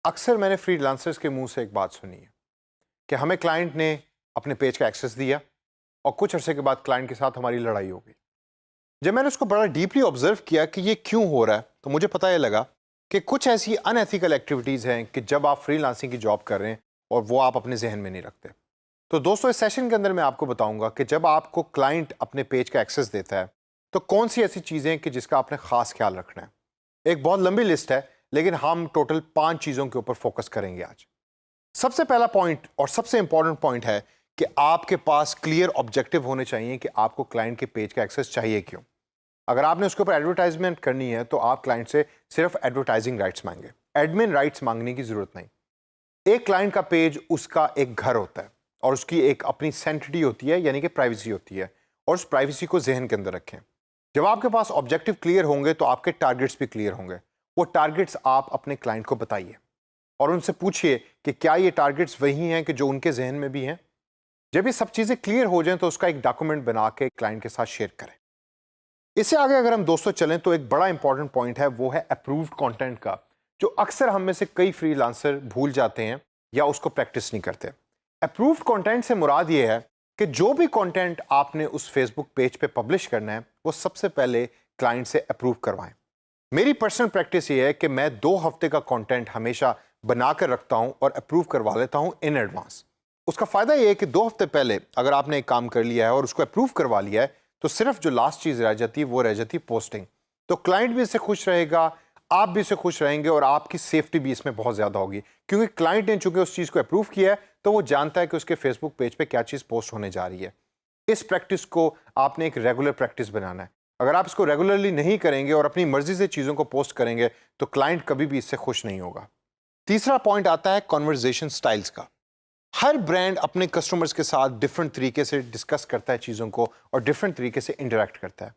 अक्सर मैंने फ्रीलांसर्स के मुंह से एक बात सुनी है कि हमें क्लाइंट ने अपने पेज का एक्सेस दिया और कुछ अरसे के बाद क्लाइंट के साथ हमारी लड़ाई हो गई। जब मैंने उसको बड़ा डीपली ऑब्जर्व किया कि ये क्यों हो रहा है तो मुझे पता ये लगा कि कुछ ऐसी अनएथिकल एक्टिविटीज़ हैं कि जब आप फ्रीलांसिंग की जॉब कर रहे हैं और वो आप अपने जहन में नहीं रखते। तो दोस्तों, इस सेशन के अंदर मैं आपको बताऊंगा कि जब आपको क्लाइंट अपने पेज का एक्सेस देता है तो कौन सी ऐसी चीज़ें हैं कि जिसका आपने खास ख्याल रखना है। एक बहुत लंबी लिस्ट है, लेकिन हम टोटल 5 चीज़ों के ऊपर फोकस करेंगे आज। सबसे पहला पॉइंट और सबसे इंपॉर्टेंट पॉइंट है कि आपके पास क्लियर ऑब्जेक्टिव होने चाहिए कि आपको क्लाइंट के पेज का एक्सेस चाहिए क्यों। अगर आपने उसके ऊपर एडवर्टाइजमेंट करनी है तो आप क्लाइंट से सिर्फ एडवर्टाइजिंग राइट्स मांगे, एडमिन राइट्स मांगने की जरूरत नहीं। एक क्लाइंट का पेज उसका एक घर होता है और उसकी एक अपनी सेंटिटी होती है, यानी कि प्राइवेसी होती है, और उस प्राइवेसी को जहन के अंदर रखें। जब आपके पास ऑब्जेक्टिव क्लियर होंगे तो आपके टारगेट्स भी क्लियर होंगे। वो टारगेट्स आप अपने क्लाइंट को बताइए और उनसे पूछिए कि क्या ये टारगेट्स वही हैं कि जो उनके जहन में भी हैं। जब ये सब चीज़ें क्लियर हो जाएं तो उसका एक डॉक्यूमेंट बना के क्लाइंट के साथ शेयर करें। इससे आगे अगर हम दोस्तों चलें तो एक बड़ा इंपॉर्टेंट पॉइंट है, वो है अप्रूव्ड कंटेंट का, जो अक्सर हम में से कई फ्रीलांसर भूल जाते हैं या उसको प्रैक्टिस नहीं करते। अप्रूव्ड कंटेंट से मुराद ये है कि जो भी कंटेंट आपने उस फेसबुक पेज पे पब्लिश करना है वो सबसे पहले क्लाइंट से अप्रूव करवाएं। मेरी पर्सनल प्रैक्टिस ये है कि मैं 2 हफ्ते का कंटेंट हमेशा बनाकर रखता हूं और अप्रूव करवा लेता हूं इन एडवांस। उसका फायदा ये है कि 2 हफ्ते पहले अगर आपने एक काम कर लिया है और उसको अप्रूव करवा लिया है तो सिर्फ जो लास्ट चीज रह जाती है वो रह जाती है पोस्टिंग। तो क्लाइंट भी इससे खुश रहेगा, आप भी इससे खुश रहेंगे और आपकी सेफ्टी भी इसमें बहुत ज्यादा होगी, क्योंकि क्लाइंट ने चूंकि उस चीज को अप्रूव किया है तो वो जानता है कि उसके फेसबुक पेज पे क्या चीज पोस्ट होने जा रही है। इस प्रैक्टिस को आपने एक रेगुलर प्रैक्टिस बनाना है। अगर आप इसको रेगुलरली नहीं करेंगे और अपनी मर्जी से चीज़ों को पोस्ट करेंगे तो क्लाइंट कभी भी इससे खुश नहीं होगा। तीसरा पॉइंट आता है कॉन्वर्जेशन स्टाइल्स का। हर ब्रांड अपने कस्टमर्स के साथ डिफरेंट तरीके से डिस्कस करता है चीज़ों को और डिफरेंट तरीके से इंटरेक्ट करता है।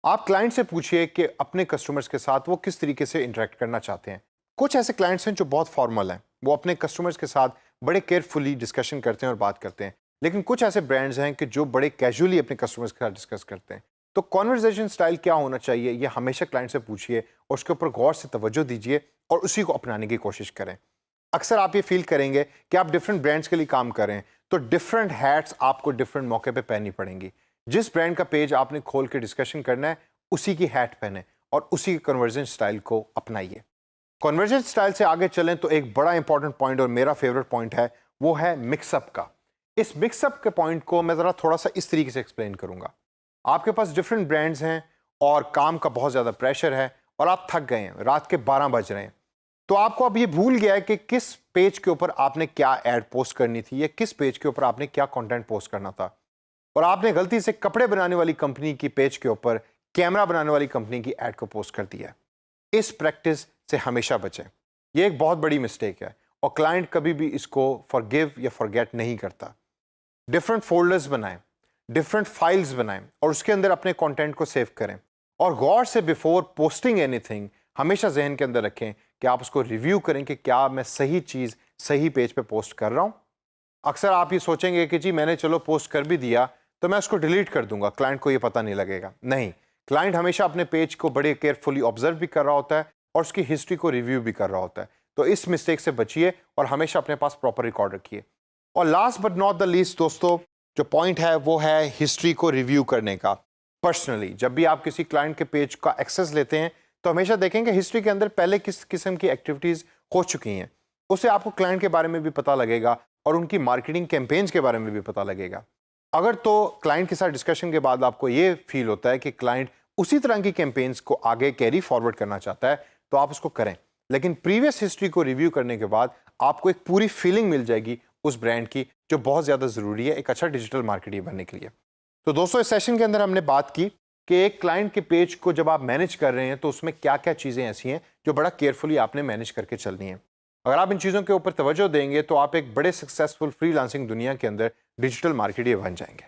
आप क्लाइंट से पूछिए कि अपने कस्टमर्स के साथ वो किस तरीके से इंटरेक्ट करना चाहते हैं। कुछ ऐसे क्लाइंट्स हैं जो बहुत फॉर्मल हैं, वो अपने कस्टमर्स के साथ बड़े केयरफुली डिस्कशन करते हैं और बात करते हैं, लेकिन कुछ ऐसे ब्रांड्स हैं कि जो बड़े कैजुअली अपने कस्टमर्स के साथ डिस्कस करते हैं। तो कॉन्वर्जेशन स्टाइल क्या होना चाहिए ये हमेशा क्लाइंट से पूछिए और उसके ऊपर गौर से तवज्जो दीजिए और उसी को अपनाने की कोशिश करें। अक्सर आप ये फील करेंगे कि आप डिफरेंट ब्रांड्स के लिए काम करें तो डिफरेंट हैट्स आपको डिफरेंट मौके पे पहननी पड़ेंगी। जिस ब्रांड का पेज आपने खोल के डिस्कशन करना है उसी की हैट पहने और उसी के कन्वर्जन स्टाइल को अपनाइए। कन्वर्जन स्टाइल से आगे चलें तो एक बड़ा इंपॉर्टेंट पॉइंट और मेरा फेवरेट पॉइंट है, वो है मिक्सअप का। इस मिक्सअप के पॉइंट को मैं ज़रा थोड़ा सा इस तरीके से एक्सप्लेन करूंगा। आपके पास डिफरेंट ब्रांड्स हैं और काम का बहुत ज़्यादा प्रेशर है और आप थक गए हैं, रात के 12 बज रहे हैं, तो आपको अब ये भूल गया है कि किस पेज के ऊपर आपने क्या ऐड पोस्ट करनी थी या किस पेज के ऊपर आपने क्या कंटेंट पोस्ट करना था, और आपने गलती से कपड़े बनाने वाली कंपनी की पेज के ऊपर कैमरा बनाने वाली कंपनी की ऐड को पोस्ट कर दिया है। इस प्रैक्टिस से हमेशा बचें, ये एक बहुत बड़ी मिस्टेक है और क्लाइंट कभी भी इसको फॉरगिव या फॉरगेट नहीं करता। डिफरेंट फोल्डर्स बनाएं, डिफरेंट फाइल्स बनाएं और उसके अंदर अपने कंटेंट को सेव करें और गौर से बिफोर पोस्टिंग एनीथिंग हमेशा जहन के अंदर रखें कि आप उसको रिव्यू करें कि क्या मैं सही चीज़ सही पेज पे पोस्ट कर रहा हूं। अक्सर आप ये सोचेंगे कि जी मैंने चलो पोस्ट कर भी दिया तो मैं उसको डिलीट कर दूंगा, क्लाइंट को ये पता नहीं लगेगा। नहीं, क्लाइंट हमेशा अपने पेज को बड़े केयरफुली ऑब्जर्व भी कर रहा होता है और उसकी हिस्ट्री को रिव्यू भी कर रहा होता है। तो इस मिस्टेक से बचिए और हमेशा अपने पास प्रॉपर रिकॉर्ड रखिए। और last but not the least दोस्तों, जो पॉइंट है वो है हिस्ट्री को रिव्यू करने का। पर्सनली जब भी आप किसी क्लाइंट के पेज का एक्सेस लेते हैं तो हमेशा देखेंगे हिस्ट्री के अंदर पहले किस किस्म की एक्टिविटीज़ हो चुकी हैं। उससे आपको क्लाइंट के बारे में भी पता लगेगा और उनकी मार्केटिंग कैंपेन्स के बारे में भी पता लगेगा। अगर तो क्लाइंट के साथ डिस्कशन के बाद आपको ये फील होता है कि क्लाइंट उसी तरह की कैंपेन्स को आगे कैरी फॉरवर्ड करना चाहता है तो आप उसको करें, लेकिन प्रीवियस हिस्ट्री को रिव्यू करने के बाद आपको एक पूरी फीलिंग मिल जाएगी उस ब्रांड की, जो बहुत ज़्यादा ज़रूरी है एक अच्छा डिजिटल मार्केटर बनने के लिए। तो दोस्तों, इस सेशन के अंदर हमने बात की कि एक क्लाइंट के पेज को जब आप मैनेज कर रहे हैं तो उसमें क्या क्या चीज़ें ऐसी हैं जो बड़ा केयरफुली आपने मैनेज करके चलनी है। अगर आप इन चीज़ों के ऊपर तवज्जो देंगे तो आप एक बड़े सक्सेसफुल फ्रीलांसिंग दुनिया के अंदर डिजिटल मार्केटर बन जाएंगे।